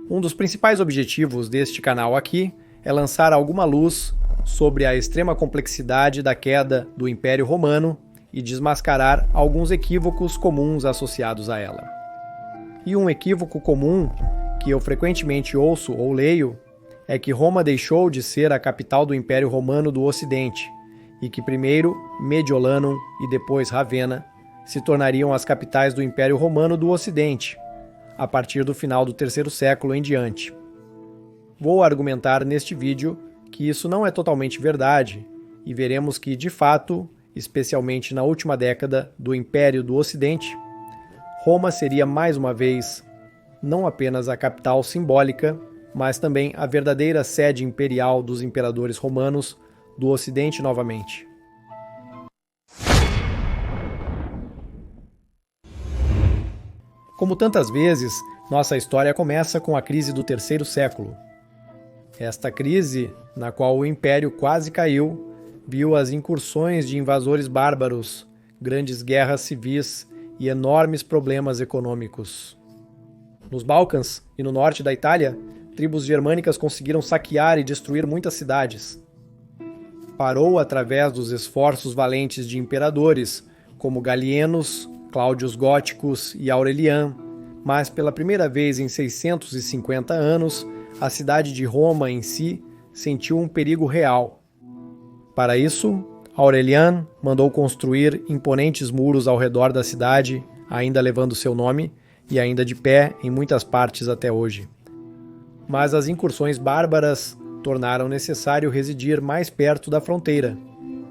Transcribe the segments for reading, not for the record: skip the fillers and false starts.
Um dos principais objetivos deste canal aqui é lançar alguma luz sobre a extrema complexidade da queda do Império Romano e desmascarar alguns equívocos comuns associados a ela. E um equívoco comum que eu frequentemente ouço ou leio é que Roma deixou de ser a capital do Império Romano do Ocidente e que primeiro Mediolanum e depois Ravenna se tornariam as capitais do Império Romano do Ocidente, a partir do final do terceiro século em diante. Vou argumentar neste vídeo que isso não é totalmente verdade e veremos que, de fato, especialmente na última década do Império do Ocidente, Roma seria mais uma vez não apenas a capital simbólica, mas também a verdadeira sede imperial dos imperadores romanos do Ocidente novamente. Como tantas vezes, nossa história começa com a crise do terceiro século. Esta crise, na qual o Império quase caiu, viu as incursões de invasores bárbaros, grandes guerras civis e enormes problemas econômicos. Nos Balcãs e no norte da Itália, tribos germânicas conseguiram saquear e destruir muitas cidades. Parou através dos esforços valentes de imperadores, como Galienos, Cláudios Góticos e Aureliano, mas pela primeira vez em 650 anos, a cidade de Roma em si sentiu um perigo real. Para isso, Aureliano mandou construir imponentes muros ao redor da cidade, ainda levando seu nome, e ainda de pé em muitas partes até hoje. Mas as incursões bárbaras tornaram necessário residir mais perto da fronteira,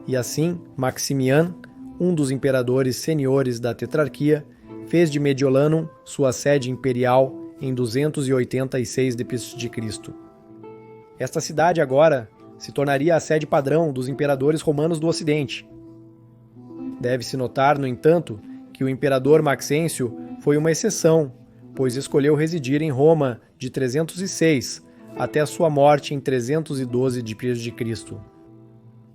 e assim Maximiano, um dos imperadores seniores da tetrarquia, fez de Mediolanum sua sede imperial em 286 d.C. Esta cidade agora se tornaria a sede padrão dos imperadores romanos do Ocidente. Deve-se notar, no entanto, que o imperador Maxêncio foi uma exceção, pois escolheu residir em Roma de 306 até a sua morte em 312 d.C.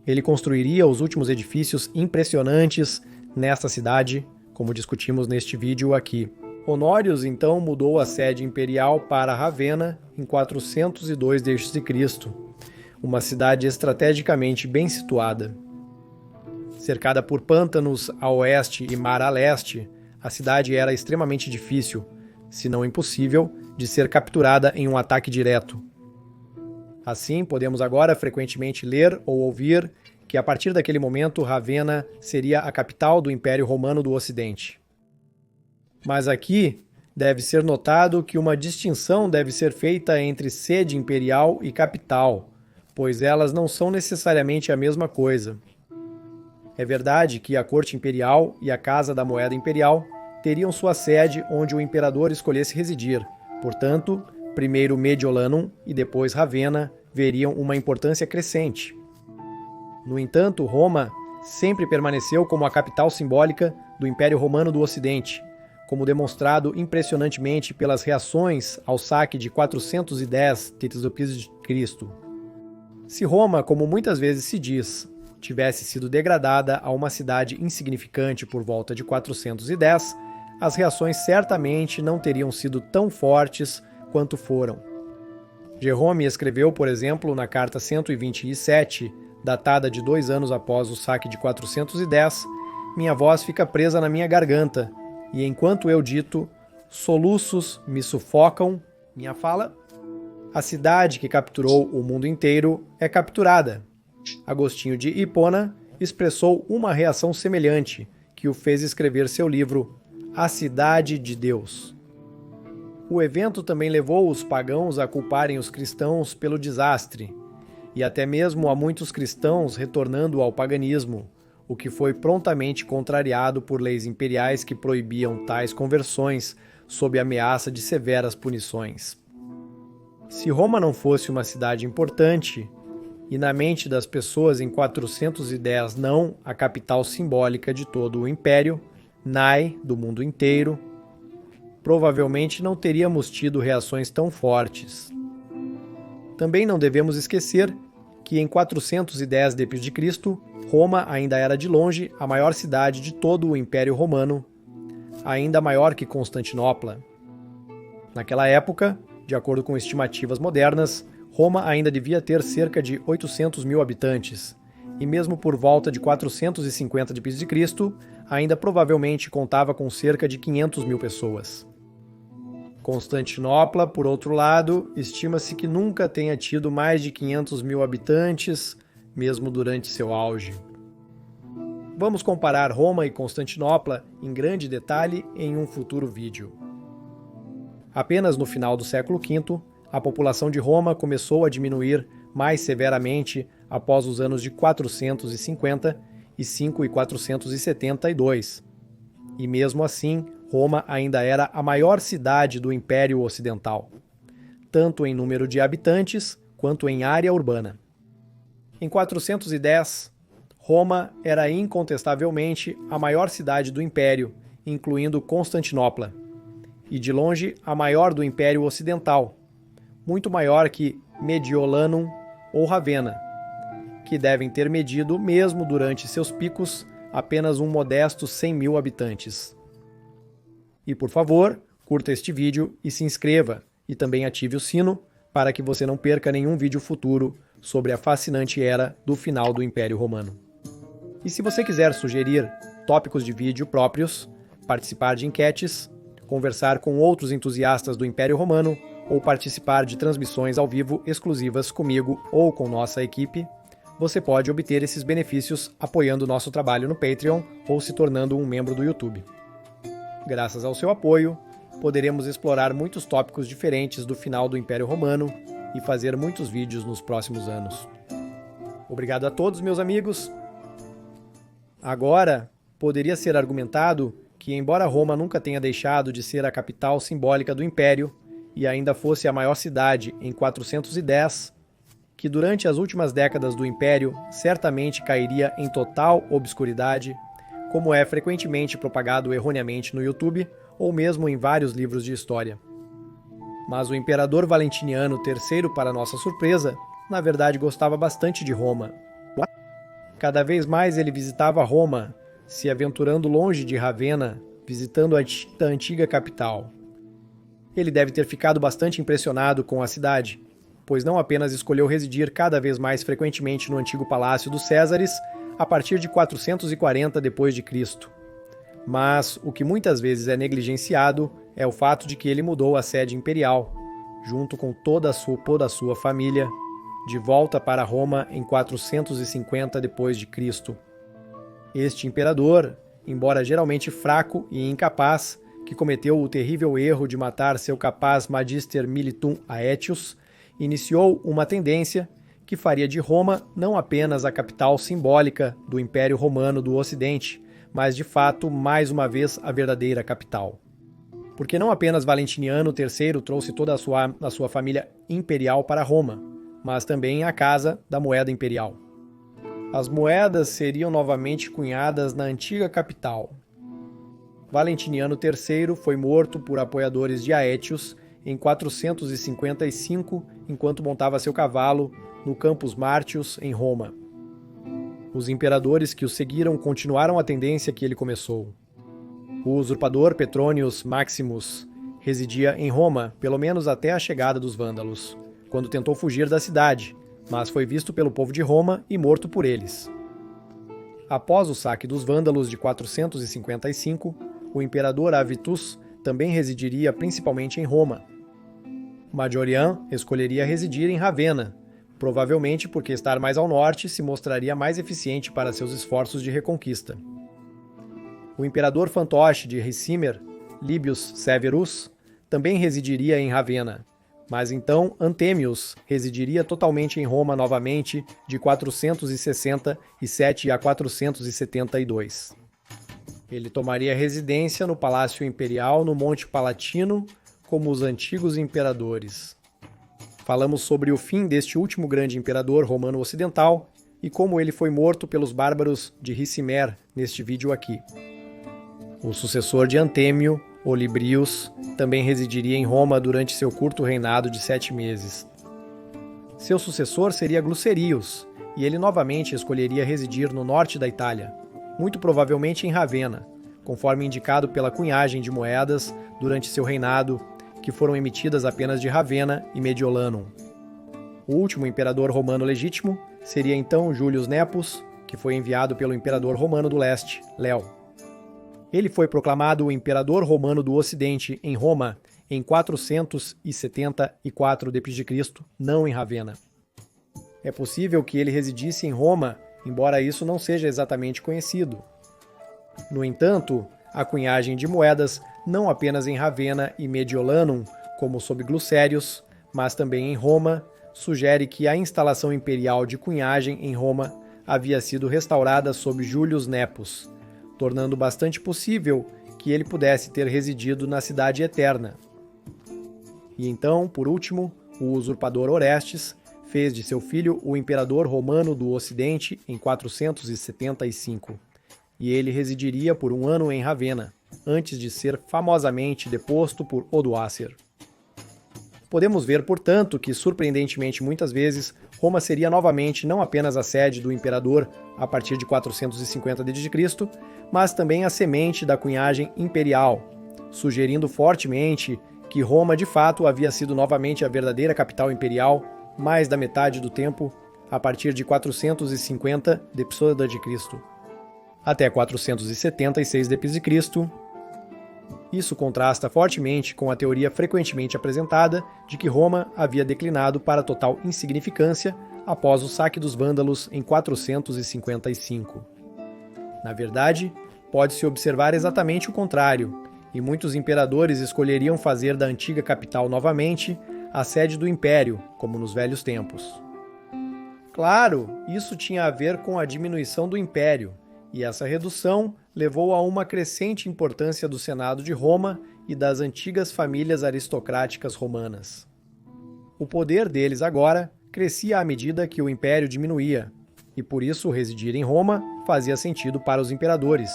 Ele construiria os últimos edifícios impressionantes nesta cidade, como discutimos neste vídeo aqui. Honorius então mudou a sede imperial para Ravenna em 402 d.C., uma cidade estrategicamente bem situada. Cercada por pântanos a oeste e mar a leste, a cidade era extremamente difícil, se não impossível, de ser capturada em um ataque direto. Assim, podemos agora frequentemente ler ou ouvir que a partir daquele momento Ravenna seria a capital do Império Romano do Ocidente. Mas aqui deve ser notado que uma distinção deve ser feita entre sede imperial e capital, pois elas não são necessariamente a mesma coisa. É verdade que a corte imperial e a casa da moeda imperial teriam sua sede onde o imperador escolhesse residir. Portanto, primeiro Mediolanum e depois Ravenna veriam uma importância crescente. No entanto, Roma sempre permaneceu como a capital simbólica do Império Romano do Ocidente, como demonstrado impressionantemente pelas reações ao saque de 410 d.C. Se Roma, como muitas vezes se diz, tivesse sido degradada a uma cidade insignificante por volta de 410, as reações certamente não teriam sido tão fortes quanto foram. Jerome escreveu, por exemplo, na carta 127, datada de 2 anos após o saque de 410, minha voz fica presa na minha garganta, e enquanto eu dito, soluços me sufocam minha fala. A cidade que capturou o mundo inteiro é capturada. Agostinho de Hipona expressou uma reação semelhante, que o fez escrever seu livro A Cidade de Deus. O evento também levou os pagãos a culparem os cristãos pelo desastre, e até mesmo a muitos cristãos retornando ao paganismo, o que foi prontamente contrariado por leis imperiais que proibiam tais conversões sob ameaça de severas punições. Se Roma não fosse uma cidade importante, e na mente das pessoas em 410 não a capital simbólica de todo o império, nai do mundo inteiro, provavelmente não teríamos tido reações tão fortes. Também não devemos esquecer que em 410 d.C., Roma ainda era de longe a maior cidade de todo o Império Romano, ainda maior que Constantinopla. Naquela época, De acordo com estimativas modernas, Roma ainda devia ter cerca de 800 mil habitantes, e mesmo por volta de 450 d.C., ainda provavelmente contava com cerca de 500 mil pessoas. Constantinopla, por outro lado, estima-se que nunca tenha tido mais de 500 mil habitantes, mesmo durante seu auge. Vamos comparar Roma e Constantinopla em grande detalhe em um futuro vídeo. Apenas no final do século V, a população de Roma começou a diminuir mais severamente após os anos de 455 e 472. E mesmo assim, Roma ainda era a maior cidade do Império Ocidental, tanto em número de habitantes quanto em área urbana. Em 410, Roma era incontestavelmente a maior cidade do Império, incluindo Constantinopla, e de longe a maior do Império Ocidental, muito maior que Mediolanum ou Ravenna, que devem ter medido, mesmo durante seus picos, apenas um modesto 100 mil habitantes. E por favor, curta este vídeo e se inscreva, e também ative o sino para que você não perca nenhum vídeo futuro sobre a fascinante era do final do Império Romano. E se você quiser sugerir tópicos de vídeo próprios, participar de enquetes, conversar com outros entusiastas do Império Romano ou participar de transmissões ao vivo exclusivas comigo ou com nossa equipe, você pode obter esses benefícios apoiando nosso trabalho no Patreon ou se tornando um membro do YouTube. Graças ao seu apoio, poderemos explorar muitos tópicos diferentes do final do Império Romano e fazer muitos vídeos nos próximos anos. Obrigado a todos, meus amigos! Agora, poderia ser argumentado que, embora Roma nunca tenha deixado de ser a capital simbólica do Império e ainda fosse a maior cidade em 410, que durante as últimas décadas do Império certamente cairia em total obscuridade, como é frequentemente propagado erroneamente no YouTube ou mesmo em vários livros de história. Mas o imperador Valentiniano III, para nossa surpresa, na verdade gostava bastante de Roma. Cada vez mais ele visitava Roma, se aventurando longe de Ravenna, visitando a antiga capital. Ele deve ter ficado bastante impressionado com a cidade, pois não apenas escolheu residir cada vez mais frequentemente no antigo palácio dos Césares a partir de 440 d.C., mas o que muitas vezes é negligenciado é o fato de que ele mudou a sede imperial, junto com toda a sua família, de volta para Roma em 450 d.C. Este imperador, embora geralmente fraco e incapaz, que cometeu o terrível erro de matar seu capaz Magister Militum Aetius, iniciou uma tendência que faria de Roma não apenas a capital simbólica do Império Romano do Ocidente, mas de fato, mais uma vez, a verdadeira capital. Porque não apenas Valentiniano III trouxe toda a sua família imperial para Roma, mas também a casa da moeda imperial. As moedas seriam novamente cunhadas na antiga capital. Valentiniano III foi morto por apoiadores de Aetius em 455, enquanto montava seu cavalo no Campus Martius, em Roma. Os imperadores que o seguiram continuaram a tendência que ele começou. O usurpador Petronius Maximus residia em Roma, pelo menos até a chegada dos vândalos, quando tentou fugir da cidade, mas foi visto pelo povo de Roma e morto por eles. Após o saque dos vândalos de 455, o imperador Avitus também residiria principalmente em Roma. Majorian escolheria residir em Ravenna, provavelmente porque estar mais ao norte se mostraria mais eficiente para seus esforços de reconquista. O imperador fantoche de Ricimer, Libius Severus, também residiria em Ravenna, mas então Anthemius residiria totalmente em Roma novamente de 467 a 472. Ele tomaria residência no Palácio Imperial no Monte Palatino, como os antigos imperadores. Falamos sobre o fim deste último grande imperador romano ocidental e como ele foi morto pelos bárbaros de Ricimer neste vídeo aqui. O sucessor de Antemio, Olybrius, também residiria em Roma durante seu curto reinado de 7 meses. Seu sucessor seria Glucerius, e ele novamente escolheria residir no norte da Itália, muito provavelmente em Ravenna, conforme indicado pela cunhagem de moedas durante seu reinado, que foram emitidas apenas de Ravenna e Mediolanum. O último imperador romano legítimo seria então Julius Nepos, que foi enviado pelo imperador romano do leste, Léo. Ele foi proclamado o imperador romano do ocidente em Roma em 474 d.C., não em Ravenna. É possível que ele residisse em Roma, embora isso não seja exatamente conhecido. No entanto, a cunhagem de moedas, não apenas em Ravenna e Mediolanum, como sob Glucérius, mas também em Roma, sugere que a instalação imperial de cunhagem em Roma havia sido restaurada sob Julius Nepos, tornando bastante possível que ele pudesse ter residido na Cidade Eterna. E então, por último, o usurpador Orestes fez de seu filho o imperador romano do Ocidente em 475, e ele residiria por 1 ano em Ravenna, antes de ser famosamente deposto por Odoacer. Podemos ver, portanto, que, surpreendentemente muitas vezes, Roma seria novamente não apenas a sede do imperador a partir de 450 d.C., mas também a semente da cunhagem imperial, sugerindo fortemente que Roma de fato havia sido novamente a verdadeira capital imperial mais da metade do tempo, a partir de 450 d.C. até 476 d.C. Isso contrasta fortemente com a teoria frequentemente apresentada de que Roma havia declinado para total insignificância após o saque dos vândalos em 455. Na verdade, pode-se observar exatamente o contrário, e muitos imperadores escolheriam fazer da antiga capital novamente a sede do império, como nos velhos tempos. Claro, isso tinha a ver com a diminuição do império, e essa redução levou a uma crescente importância do Senado de Roma e das antigas famílias aristocráticas romanas. O poder deles agora crescia à medida que o império diminuía, e por isso residir em Roma fazia sentido para os imperadores,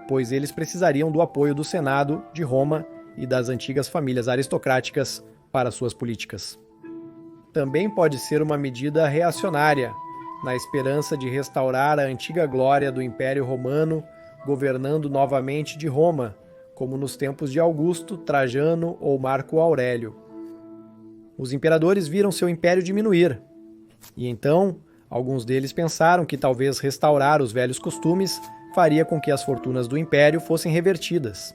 pois eles precisariam do apoio do Senado de Roma e das antigas famílias aristocráticas para suas políticas. Também pode ser uma medida reacionária, na esperança de restaurar a antiga glória do Império Romano, governando novamente de Roma, como nos tempos de Augusto, Trajano ou Marco Aurélio. Os imperadores viram seu império diminuir, e então alguns deles pensaram que talvez restaurar os velhos costumes faria com que as fortunas do império fossem revertidas.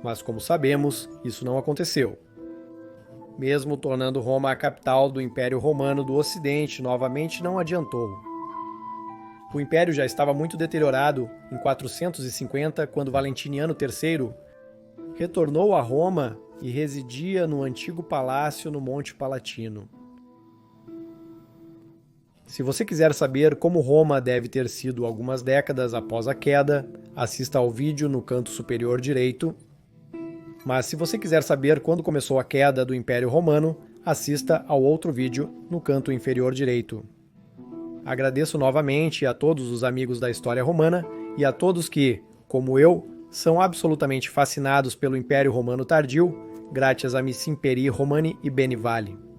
Mas, como sabemos, isso não aconteceu. Mesmo tornando Roma a capital do Império Romano do Ocidente, novamente não adiantou. O império já estava muito deteriorado em 450, quando Valentiniano III retornou a Roma e residia no antigo palácio no Monte Palatino. Se você quiser saber como Roma deve ter sido algumas décadas após a queda, assista ao vídeo no canto superior direito. Mas se você quiser saber quando começou a queda do Império Romano, assista ao outro vídeo no canto inferior direito. Agradeço novamente a todos os amigos da história romana e a todos que, como eu, são absolutamente fascinados pelo Império Romano tardio, graças a Missi Imperii Romani e Beni Vale.